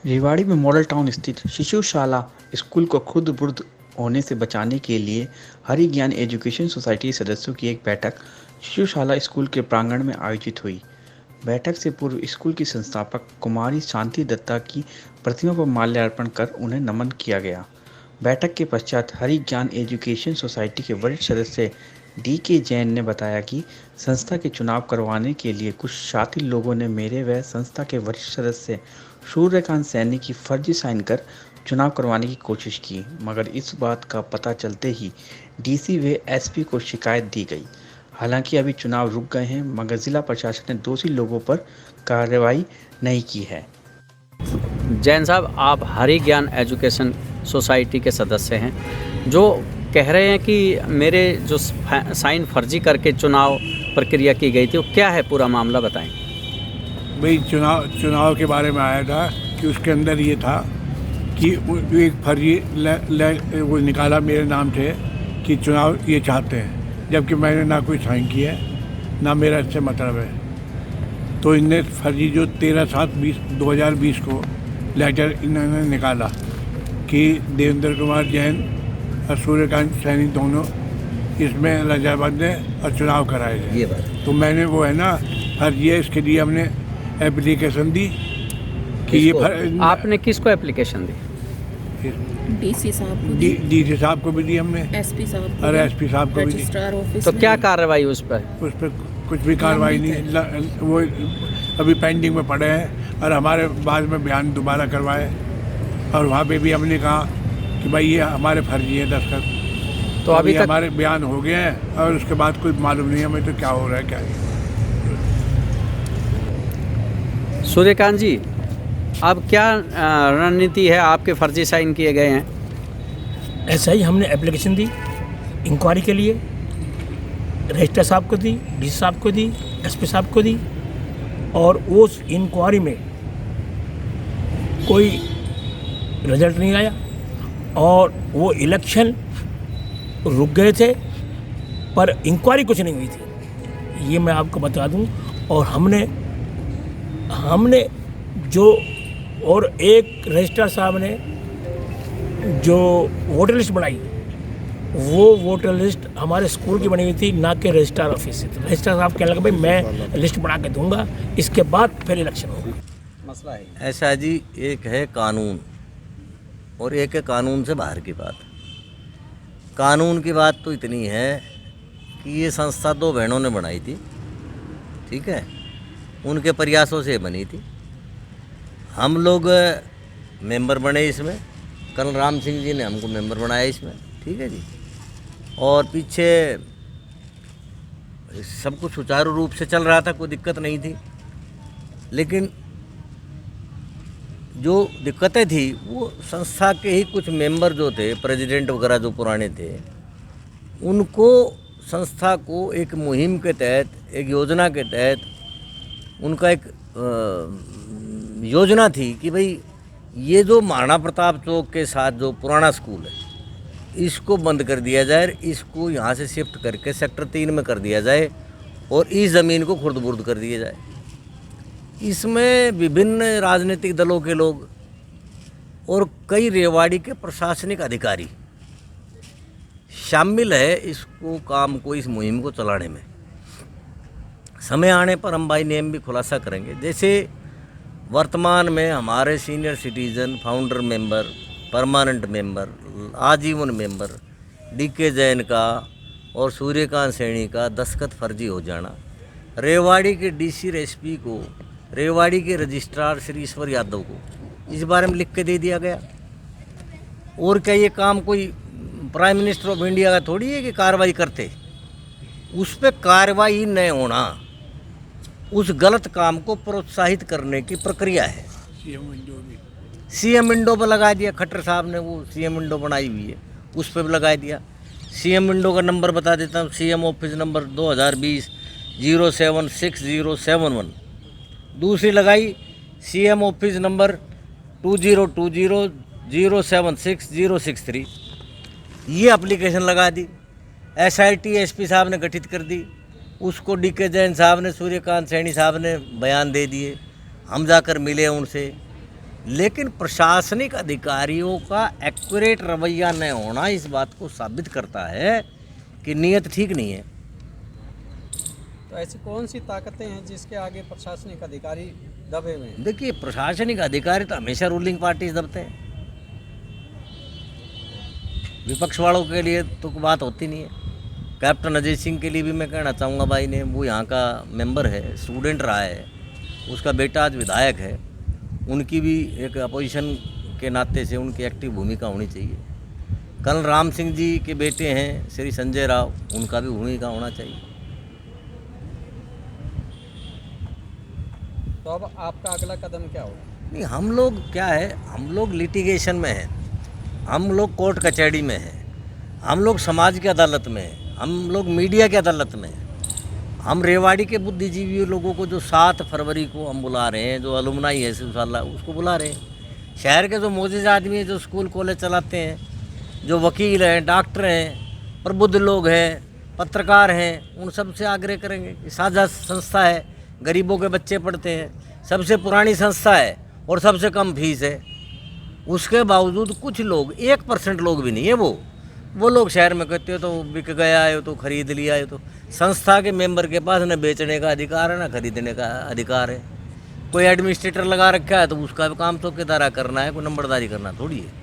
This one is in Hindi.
रेवाड़ी में मॉडल टाउन स्थित शिशुशाला स्कूल को खुद बुर्द होने से बचाने के लिए हरि ज्ञान एजुकेशन सोसाइटी सदस्यों की एक बैठक शिशुशाला स्कूल के प्रांगण में आयोजित हुई। बैठक से पूर्व स्कूल की संस्थापक कुमारी शांति दत्ता की प्रतिमा पर माल्यार्पण कर उन्हें नमन किया गया। बैठक के पश्चात हरि ज्ञान एजुकेशन सोसाइटी के वरिष्ठ सदस्य DK जैन ने बताया कि संस्था के चुनाव करवाने के लिए कुछ शातिर लोगों ने मेरे व संस्था के वरिष्ठ सदस्य सूर्यकांत सैनी की फर्जी साइन कर चुनाव करवाने की कोशिश की, मगर इस बात का पता चलते ही DC व SP को शिकायत दी गई। हालांकि अभी चुनाव रुक गए हैं, मगर जिला प्रशासन ने दोषी लोगों पर कार्रवाई नहीं की है। जैन साहब, आप हरि ज्ञान एजुकेशन सोसाइटी के सदस्य हैं, जो कह रहे हैं कि मेरे जो साइन फर्जी करके चुनाव प्रक्रिया की गई थी, वो क्या है पूरा मामला बताएं। भाई चुनाव के बारे में आया था कि उसके अंदर ये था कि एक फर्जी वो निकाला मेरे नाम से कि चुनाव ये चाहते हैं, जबकि मैंने ना कोई साइन किया है ना मेरा इससे मतलब है। तो इनने फर्जी जो 13/7/2020 को लेटर इन्होंने निकाला कि देवेंद्र कुमार जैन और सूर्यकांत सैनी दोनों इसमें रजामंद है और चुनाव कराए गए। ये बात तो मैंने वो है ना फर्जी है, इसके लिए हमने एप्लीकेशन दी कि ये आपने किसको एप्लीकेशन दी? DC साहब को DC साहब को भी दी हमने, SP साहब और SP साहब को भी दी। रजिस्ट्रार ऑफिस तो क्या कार्रवाई उस पर? उस पर कुछ भी कार्रवाई नहीं, वो अभी पेंडिंग में पड़े हैं और हमारे बाद में बयान दोबारा करवाए और वहाँ पे भी हमने कहा कि भाई ये हमारे फर्जी है दस्तखत। तो अभी तक हमारे बयान हो गए हैं और उसके बाद कोई मालूम नहीं हमें तो क्या हो रहा है क्या नहीं। सूर्यकांत जी, अब क्या रणनीति है? आपके फर्जी साइन किए गए हैं। ऐसा ही हमने एप्लीकेशन दी इंक्वायरी के लिए, रजिस्ट्रार साहब को दी, DC साहब को दी, SP साहब को दी, और उस इंक्वायरी में कोई रिजल्ट नहीं आया और वो इलेक्शन रुक गए थे, पर इंक्वायरी कुछ नहीं हुई थी, ये मैं आपको बता दूं। और हमने जो, और एक रजिस्ट्रार साहब ने जो वोटर लिस्ट बनाई, वो वोटर लिस्ट हमारे स्कूल की बनी हुई थी, ना कि रजिस्ट्रार ऑफिस से। तो रजिस्ट्रार साहब कहने लगे भाई मैं लिस्ट बना के दूंगा, इसके बाद फिर इलेक्शन होगा। मसला है ऐसा जी, एक है कानून और एक है कानून से बाहर की बात। कानून की बात तो इतनी है कि ये संस्था 2 बहनों ने बनाई थी, ठीक है, उनके प्रयासों से बनी थी। हम लोग मेंबर बने इसमें, कर्नल राम सिंह जी ने हमको मेंबर बनाया इसमें, ठीक है जी। और पीछे सब कुछ सुचारू रूप से चल रहा था, कोई दिक्कत नहीं थी। लेकिन जो दिक्कतें थी वो संस्था के ही कुछ मेंबर जो थे, प्रेसिडेंट वगैरह जो पुराने थे, उनको संस्था को एक मुहिम के तहत, एक योजना के तहत, उनका एक योजना थी कि भाई ये जो महाराणा प्रताप चौक के साथ जो पुराना स्कूल है, इसको बंद कर दिया जाए, इसको यहाँ से शिफ्ट करके सेक्टर 3 में कर दिया जाए और इस ज़मीन को खुर्द-बुर्द कर दिया जाए। इसमें विभिन्न राजनीतिक दलों के लोग और कई रेवाड़ी के प्रशासनिक अधिकारी शामिल है इसको काम को, इस मुहिम को चलाने में। समय आने पर हम बाई नेम भी खुलासा करेंगे। जैसे वर्तमान में हमारे senior citizen, founder member, permanent member, आजीवन मेंबर DK जैन का और सूर्यकांत सैनी का दस्तखत फर्जी हो जाना, रेवाड़ी के DC SP को, रेवाड़ी के रजिस्ट्रार श्री ईश्वर यादव को इस बारे में लिख के दे दिया गया। और क्या ये काम कोई प्राइम मिनिस्टर ऑफ इंडिया का थोड़ी है कि कार्रवाई करते? उस पर कार्रवाई न होना उस गलत काम को प्रोत्साहित करने की प्रक्रिया है। CM विंडो पर लगा दिया खट्टर साहब ने, वो CM विंडो बनाई हुई है, उस पर भी लगा दिया। CM विंडो का नंबर बता देता हूँ, CM ऑफिस नंबर 2020 076071। दूसरी लगाई CM ऑफिस नंबर 2020 076063, ये एप्लीकेशन लगा दी। SIT SP साहब ने गठित कर दी, उसको DK जैन साहब ने, सूर्यकांत सैनी साहब ने बयान दे दिए। हम जाकर मिले उनसे, लेकिन प्रशासनिक अधिकारियों का एक्यूरेट रवैया न होना इस बात को साबित करता है कि नीयत ठीक नहीं है। तो ऐसी कौन सी ताकतें हैं जिसके आगे प्रशासनिक अधिकारी दबे हुए हैं? देखिए, प्रशासनिक अधिकारी तो हमेशा रूलिंग पार्टी दबते हैं, विपक्ष वालों के लिए तो बात होती नहीं है। कैप्टन अजय सिंह के लिए भी मैं कहना चाहूँगा, भाई ने वो यहाँ का मेंबर है, स्टूडेंट रहा है, उसका बेटा आज विधायक है, उनकी भी एक अपोजिशन के नाते से उनकी एक्टिव भूमिका होनी चाहिए। कर्नल राम सिंह जी के बेटे हैं श्री संजय राव, उनका भी भूमिका होना चाहिए। तो अब आपका अगला कदम क्या होगा? नहीं, हम लोग क्या है, हम लोग लिटिगेशन में हैं, हम लोग कोर्ट कचहरी में हैं, हम लोग समाज की अदालत में हैं, हम लोग मीडिया की अदालत में हैं। हम रेवाड़ी के बुद्धिजीवी लोगों को जो 7 फरवरी को हम बुला रहे हैं, जो अलुमनाई है इंशाल्लाह उसको बुला रहे हैं। शहर के जो मोजिज़ आदमी हैं, जो स्कूल कॉलेज चलाते हैं, जो वकील हैं, डॉक्टर हैं, प्रबुद्ध लोग हैं, पत्रकार हैं, उन सब से आग्रह करेंगे कि साझा संस्था है, गरीबों के बच्चे पढ़ते हैं, सबसे पुरानी संस्था है और सबसे कम फीस है। उसके बावजूद कुछ लोग, 1% लोग भी नहीं है, वो लोग शहर में कहते हो तो बिक गया है, तो खरीद लिया है। तो संस्था के मेंबर के पास न बेचने का अधिकार है, न खरीदने का अधिकार है। कोई एडमिनिस्ट्रेटर लगा रखा है तो उसका भी काम तो किदारा करना है, कोई नंबरदारी करना थोड़ी है।